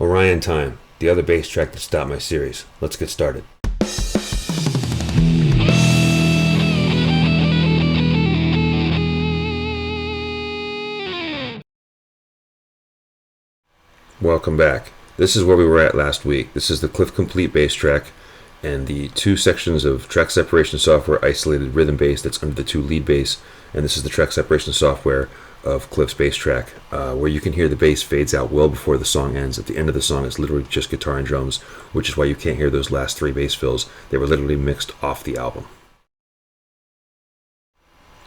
Orion time, the other bass track that stopped my series. Let's get started. Welcome back. This is where we were at last week. This is the Cliff Complete bass track and the two sections of track separation software isolated rhythm bass that's under the two lead bass, and this is the track separation software of Cliff's bass track, where you can hear the bass fades out well before the song ends. At the end of the song, it's literally just guitar and drums, which is why you can't hear those last three bass fills. They were literally mixed off the album.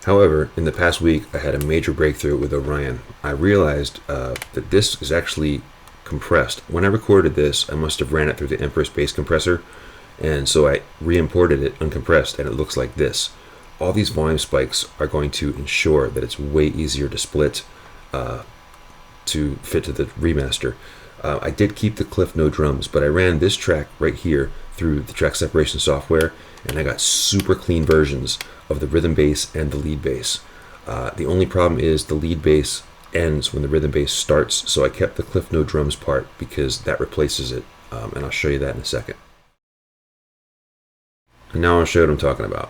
However, in the past week, I had a major breakthrough with Orion. I realized that this is actually compressed. When I recorded this, I must have ran it through the Empress bass compressor, and so I re-imported it uncompressed, and it looks like this. All these volume spikes are going to ensure that it's way easier to split to fit to the remaster. I did keep the Cliff no drums, but I ran this track right here through the track separation software, and I got super clean versions of the rhythm bass and the lead bass. The only problem is the lead bass ends when the rhythm bass starts, so I kept the Cliff no drums part because that replaces it, and I'll show you that in a second. And now I'll show you what I'm talking about.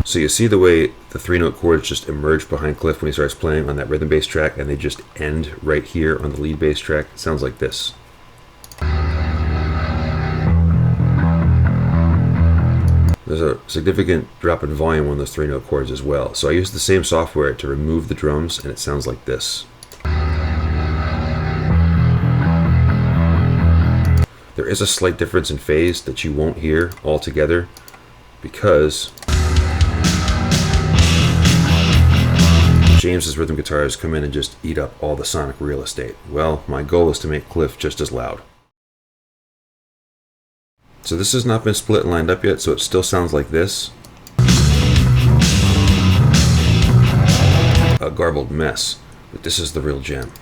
So you see the way the three-note chords just emerge behind Cliff when he starts playing on that rhythm bass track, and they just end right here on the lead bass track? It sounds like this. There's a significant drop in volume on those three-note chords as well. So I used the same software to remove the drums, and it sounds like this. There is a slight difference in phase that you won't hear altogether because James's rhythm guitars come in and just eat up all the sonic real estate. Well, my goal is to make Cliff just as loud. So this has not been split and lined up yet, so it still sounds like this. A garbled mess, but this is the real gem.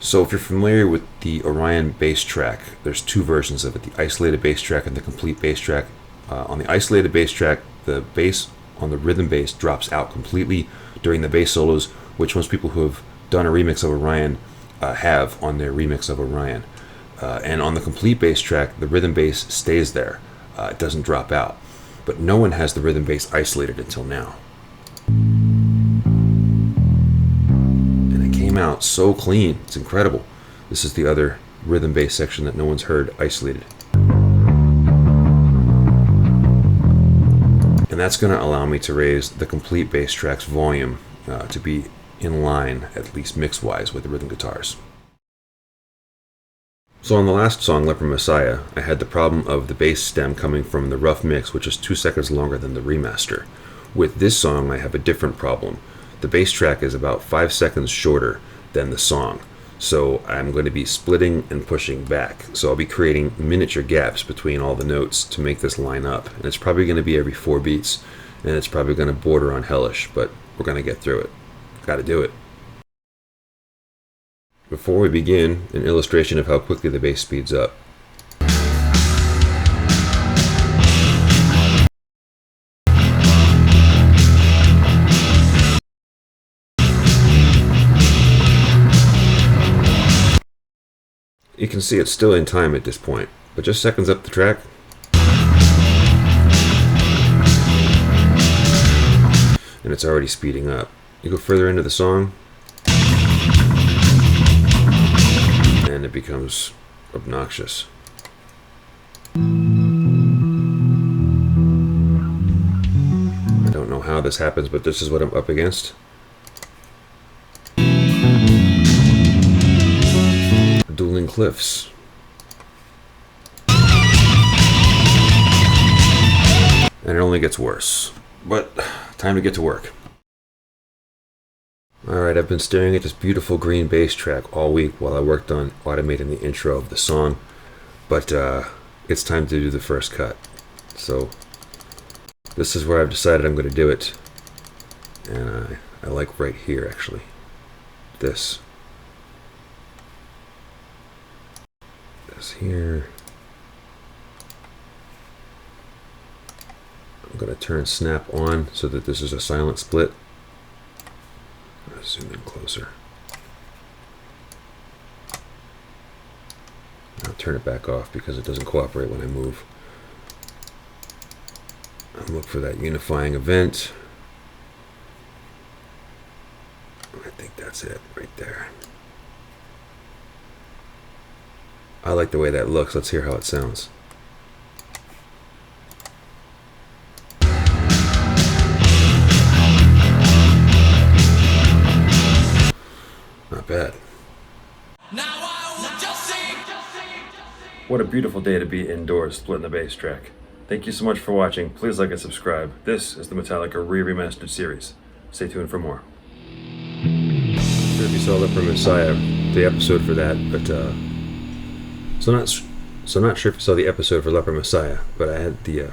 So if you're familiar with the Orion bass track, there's two versions of it, the isolated bass track and the complete bass track. On the isolated bass track, the bass on the rhythm bass drops out completely during the bass solos, which most people who have done a remix of Orion have on their remix of Orion. And on the complete bass track, the rhythm bass stays there. It doesn't drop out. But no one has the rhythm bass isolated until now. Out so clean, it's incredible. This is the other rhythm bass section that no one's heard isolated, and that's going to allow me to raise the complete bass track's volume to be in line, at least mix wise, with the rhythm guitars. So on the last song, Leper Messiah, I had the problem of the bass stem coming from the rough mix, which is 2 seconds longer than the remaster. With this song, I have a different problem. The bass track is about 5 seconds shorter than the song, so I'm going to be splitting and pushing back. So I'll be creating miniature gaps between all the notes to make this line up, and it's probably going to be every 4 beats, and it's probably going to border on hellish, but we're going to get through it. Got to do it. Before we begin, an illustration of how quickly the bass speeds up. You can see it's still in time at this point, but just seconds up the track, and it's already speeding up. You go further into the song, and it becomes obnoxious. I don't know how this happens, but this is what I'm up against. Dueling Cliffs. And it only gets worse. But time to get to work. Alright, I've been staring at this beautiful green bass track all week while I worked on automating the intro of the song. But it's time to do the first cut. So this is where I've decided I'm going to do it. And I like right here, actually. This. This here. I'm going to turn snap on so that this is a silent split. I'll zoom in closer. I'll turn it back off because it doesn't cooperate when I move. I'll look for that unifying event. I think that's it right there. I like the way that looks. Let's hear how it sounds. Not bad. What a beautiful day to be indoors splitting the bass track. Thank you so much for watching. Please like and subscribe. This is the Metallica Re-Remastered series. Stay tuned for more. I'm sure if you saw Leper Messiah, the episode for that, but so not sure if you saw the episode for Leper Messiah, but I had the I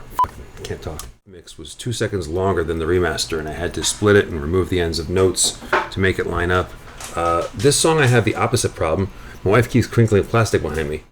can't talk. Mix was 2 seconds longer than the remaster, and I had to split it and remove the ends of notes to make it line up. This song I have the opposite problem. My wife keeps crinkling plastic behind me.